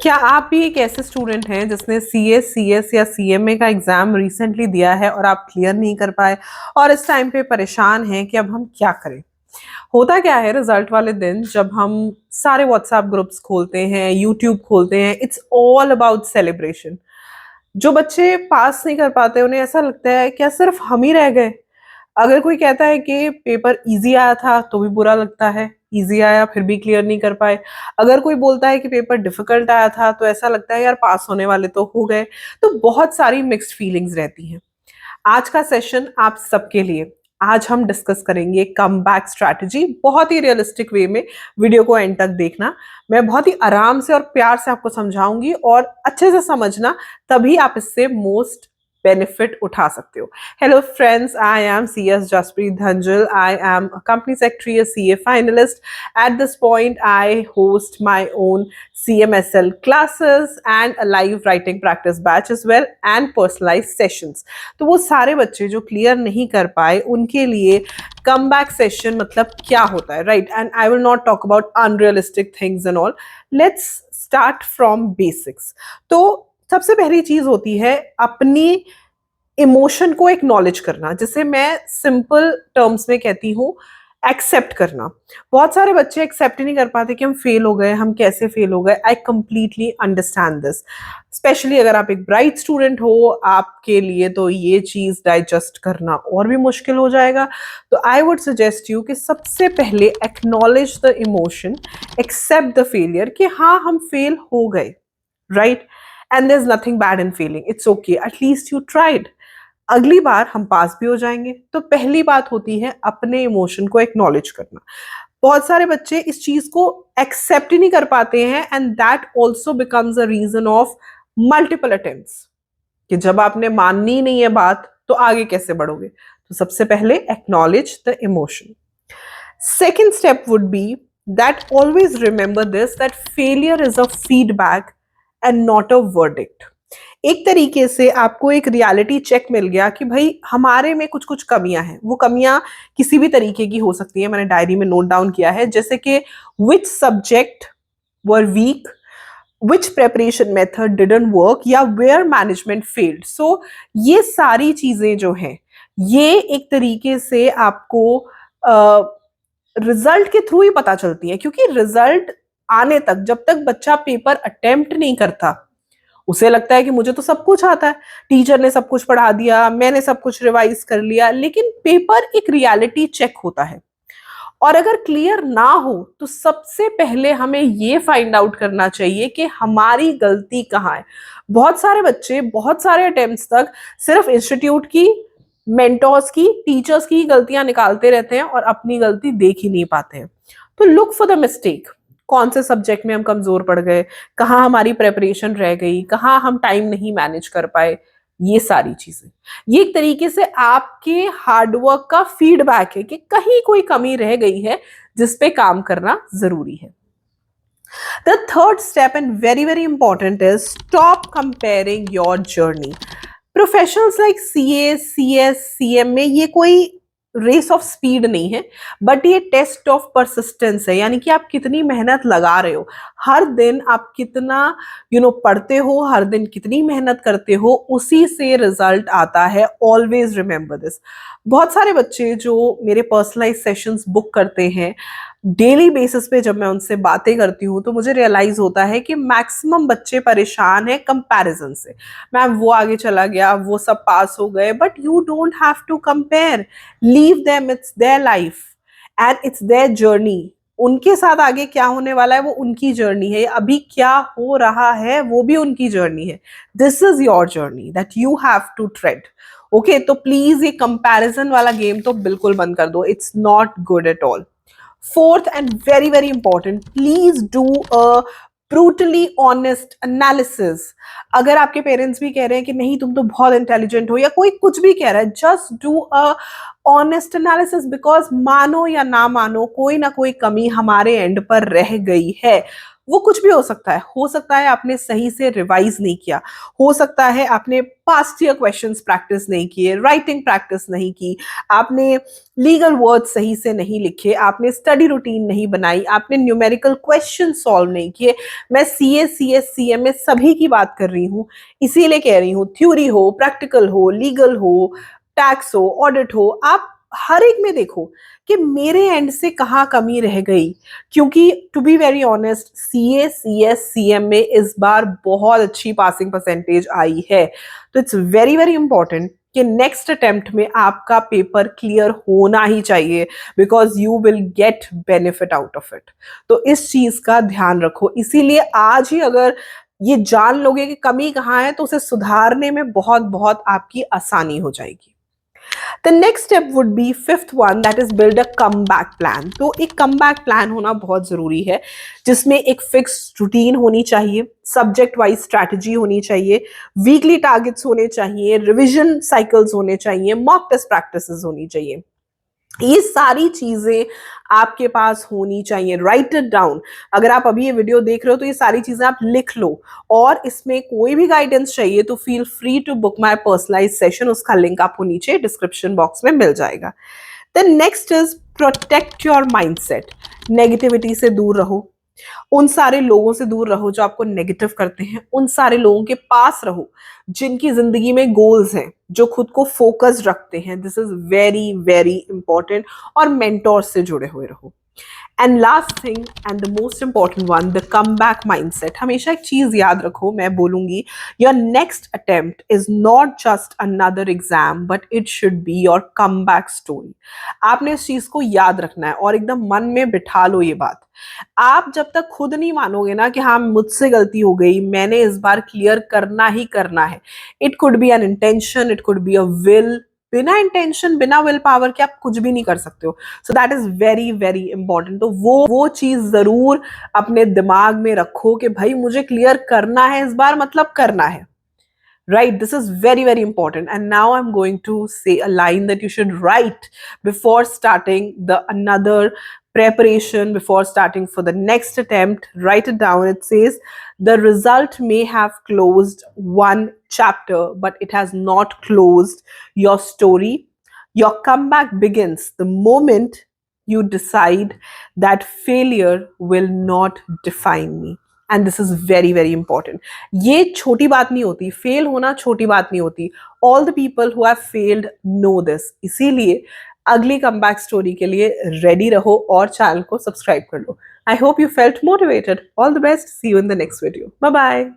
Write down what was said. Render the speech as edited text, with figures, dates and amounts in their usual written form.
क्या आप भी एक ऐसे स्टूडेंट हैं जिसने सीएस, सीएस या सीएमए का एग्जाम रिसेंटली दिया है और आप क्लियर नहीं कर पाए और इस टाइम पे परेशान हैं कि अब हम क्या करें? होता क्या है रिजल्ट वाले दिन जब हम सारे व्हाट्सएप ग्रुप्स खोलते हैं, यूट्यूब खोलते हैं, इट्स ऑल अबाउट सेलिब्रेशन। जो बच्चे पास नहीं कर पाते उन्हें ऐसा लगता है क्या सिर्फ हम ही रह गए? अगर कोई कहता है कि पेपर इजी आया था तो भी बुरा लगता है, इजी आया फिर भी क्लियर नहीं कर पाए। अगर कोई बोलता है कि पेपर डिफिकल्ट आया था तो ऐसा लगता है यार पास होने वाले तो हो गए। तो बहुत सारी मिक्स्ड फीलिंग्स रहती हैं। आज का सेशन आप सबके लिए। आज हम डिस्कस करेंगे कमबैक स्ट्रैटेजी बहुत ही रियलिस्टिक वे में। वीडियो को एंड तक देखना। मैं बहुत ही आराम से और प्यार से आपको समझाऊंगी और अच्छे से समझना, तभी आप इससे मोस्ट बेनिफिट उठा सकते हो। Hello friends, I am CS Jaspreet Dhanjal. I am a company secretary, a CA finalist. At this point, I host my own CMSL classes and a live writing practice batch as well and personalized sessions. तो वो सारे बच्चे जो clear नहीं कर पाए उनके लिए कम बैक सेशन मतलब क्या होता है, right? And I will not talk about unrealistic things and all. Let's start from basics. तो सबसे पहली चीज होती है अपनी इमोशन को एक्नॉलेज करना, जिसे मैं सिंपल टर्म्स में कहती हूँ एक्सेप्ट करना। बहुत सारे बच्चे एक्सेप्ट ही नहीं कर पाते कि हम फेल हो गए, हम कैसे फेल हो गए। I completely understand this. Specially अगर आप एक ब्राइट स्टूडेंट हो, आपके लिए तो ये चीज डाइजेस्ट करना और भी मुश्किल हो जाएगा। तो आई वुड सजेस्ट यू कि सबसे पहले acknowledge the emotion, accept the failure कि हाँ हम फेल हो गए, right? And there is nothing bad in failing, it's okay, at least you tried. अगली बार हम पास भी हो जाएंगे। तो पहली बात होती है अपने इमोशन को एक्नॉलेज करना। बहुत सारे बच्चे इस चीज को एक्सेप्ट ही नहीं कर पाते हैं and that also becomes a reason of multiple attempts कि जब आपने माननी ही नहीं है बात तो आगे कैसे बढ़ोगे। तो सबसे पहले acknowledge the emotion. Second step would be that always remember this that failure is a feedback and not a verdict. एक तरीके से आपको एक रियलिटी चेक मिल गया कि भाई हमारे में कुछ कुछ कमियां हैं। वो कमियां किसी भी तरीके की हो सकती है, मैंने डायरी में नोट डाउन किया है, जैसे कि which subject were weak, which preparation method didn't work या वेयर मैनेजमेंट फेल्ड। सो ये सारी चीजें जो हैं ये एक तरीके से आपको रिजल्ट के थ्रू ही पता चलती है, क्योंकि रिजल्ट आने तक जब तक बच्चा पेपर अटेम्प्ट नहीं करता उसे लगता है कि मुझे तो सब कुछ आता है, टीचर ने सब कुछ पढ़ा दिया, मैंने सब कुछ रिवाइज कर लिया। लेकिन पेपर एक रियलिटी चेक होता है और अगर क्लियर ना हो तो सबसे पहले हमें ये फाइंड आउट करना चाहिए कि हमारी गलती कहाँ है। बहुत सारे बच्चे बहुत सारे अटेम्प्ट्स तक सिर्फ इंस्टीट्यूट की, मेंटोर्स की, टीचर्स की गलतियां निकालते रहते हैं और अपनी गलती देख ही नहीं पाते हैं। तो लुक फॉर द मिस्टेक। कौन से सब्जेक्ट में हम कमजोर पड़ गए, कहाँ हमारी प्रेपरेशन रह गई, कहाँ हम टाइम नहीं मैनेज कर पाए, ये सारी चीजें। ये एक तरीके से आपके हार्डवर्क का फीडबैक है कि कहीं कोई कमी रह गई है जिस पे काम करना जरूरी है। The third step and very very important is stop comparing your journey. Professionals like CA, CS, CMA ये कोई रेस ऑफ स्पीड नहीं है, बट ये टेस्ट ऑफ परसिस्टेंस है। यानी कि आप कितनी मेहनत लगा रहे हो, हर दिन आप कितना पढ़ते हो, हर दिन कितनी मेहनत करते हो, उसी से रिजल्ट आता है। Always remember this. बहुत सारे बच्चे जो मेरे पर्सनलाइज सेशंस बुक करते हैं, डेली बेसिस पे जब मैं उनसे बातें करती हूँ तो मुझे रियलाइज होता है कि मैक्सिमम बच्चे परेशान हैं कंपैरिजन से। मैम वो आगे चला गया, वो सब पास हो गए, but you don't have to compare. Leave them, it's their life and it's their journey. उनके साथ आगे क्या होने वाला है वो उनकी जर्नी है, अभी क्या हो रहा है वो भी उनकी जर्नी है। This is your journey that you have to tread. Okay, तो प्लीज ये कंपैरिजन वाला गेम तो बिल्कुल बंद कर दो, it's not good at all. Fourth and very very important, please do a brutally honest analysis. अगर आपके पेरेंट्स भी कह रहे हैं कि नहीं तुम तो बहुत इंटेलिजेंट हो, या कोई कुछ भी कह रहा है, just do a honest analysis, because मानो या ना मानो कोई ना कोई कमी हमारे एंड पर रह गई है। वो कुछ भी हो सकता है आपने सही से रिवाइज नहीं किया, हो सकता है आपने पास्ट ईयर क्वेश्चंस प्रैक्टिस नहीं किए, राइटिंग प्रैक्टिस नहीं की, आपने लीगल वर्ड सही से नहीं लिखे, आपने स्टडी रूटीन नहीं बनाई, आपने न्यूमेरिकल क्वेश्चन सॉल्व नहीं किए। मैं सीए, सीएस, सीएमए सभी की बात कर रही हूँ, इसीलिए कह रही हूँ, थ्योरी हो, प्रैक्टिकल हो, लीगल हो, टैक्स हो, ऑडिट हो, आप हर एक में देखो कि मेरे एंड से कहाँ कमी रह गई। क्योंकि to be very honest, CA, CS, CMA इस बार बहुत अच्छी पासिंग परसेंटेज आई है। तो इट्स वेरी वेरी इंपॉर्टेंट कि नेक्स्ट अटेम्प्ट में आपका पेपर क्लियर होना ही चाहिए, because you will get benefit out of it. तो इस चीज का ध्यान रखो। इसीलिए आज ही अगर ये जान लोगे कि कमी कहाँ है, तो उसे सुधारने में बहुत बहुत आपकी आसानी हो जाएगी। The next step would be fifth one, that is build a comeback plan। तो एक comeback plan होना बहुत जरूरी है, जिसमें एक फिक्स रूटीन होनी चाहिए, सब्जेक्ट वाइज स्ट्रैटेजी होनी चाहिए, वीकली टारगेट्स होने चाहिए, रिवीजन साइकिल्स होने चाहिए, मॉक टेस्ट प्रैक्टिसेस होनी चाहिए। ये सारी चीजें आपके पास होनी चाहिए। Right it down. अगर आप अभी ये वीडियो देख रहे हो तो ये सारी चीजें आप लिख लो। और इसमें कोई भी गाइडेंस चाहिए तो feel free to book my personalise session, उसका लिंक आपको नीचे डिस्क्रिप्शन बॉक्स में मिल जाएगा। Then next is protect your mindset. Negativity से दूर रहो, उन सारे लोगों से दूर रहो जो आपको नेगेटिव करते हैं, उन सारे लोगों के पास रहो जिनकी जिंदगी में गोल्स हैं, जो खुद को फोकस रखते हैं। This is very very important. और मेंटोर से जुड़े हुए रहो। And last thing and the most important one, the come back mindset. हमेशा एक चीज याद रखो, मैं बोलूंगी, your next attempt is not just another exam, but it should be your come back story. आपने इस चीज को याद रखना है और एकदम मन में बिठा लो ये बात। आप जब तक खुद नहीं मानोगे ना कि हाँ मुझसे गलती हो गई, मैंने इस बार क्लियर करना ही करना है, it could be an intention, it could be a will, बिना इंटेंशन, बिना विल पावर के आप कुछ भी नहीं कर सकते हो। So that is very very important. तो वो चीज जरूर अपने दिमाग में रखो कि भाई मुझे क्लियर करना है इस बार, मतलब करना है। Right, this is very very important. And now I'm going to say a line that you should write before starting the another preparation, before starting for the next attempt. Write it down. It says, the result may have closed one chapter, but it has not closed your story. Your comeback begins the moment you decide that failure will not define me. And this is very very important. ये छोटी बात नहीं होती, fail होना छोटी बात नहीं होती। All the people who have failed know this. इसीलिए अगली कमबैक स्टोरी के लिए रेडी रहो और चैनल को सब्सक्राइब कर लो। I hope you felt motivated. All the best, see you in the next video. Bye bye.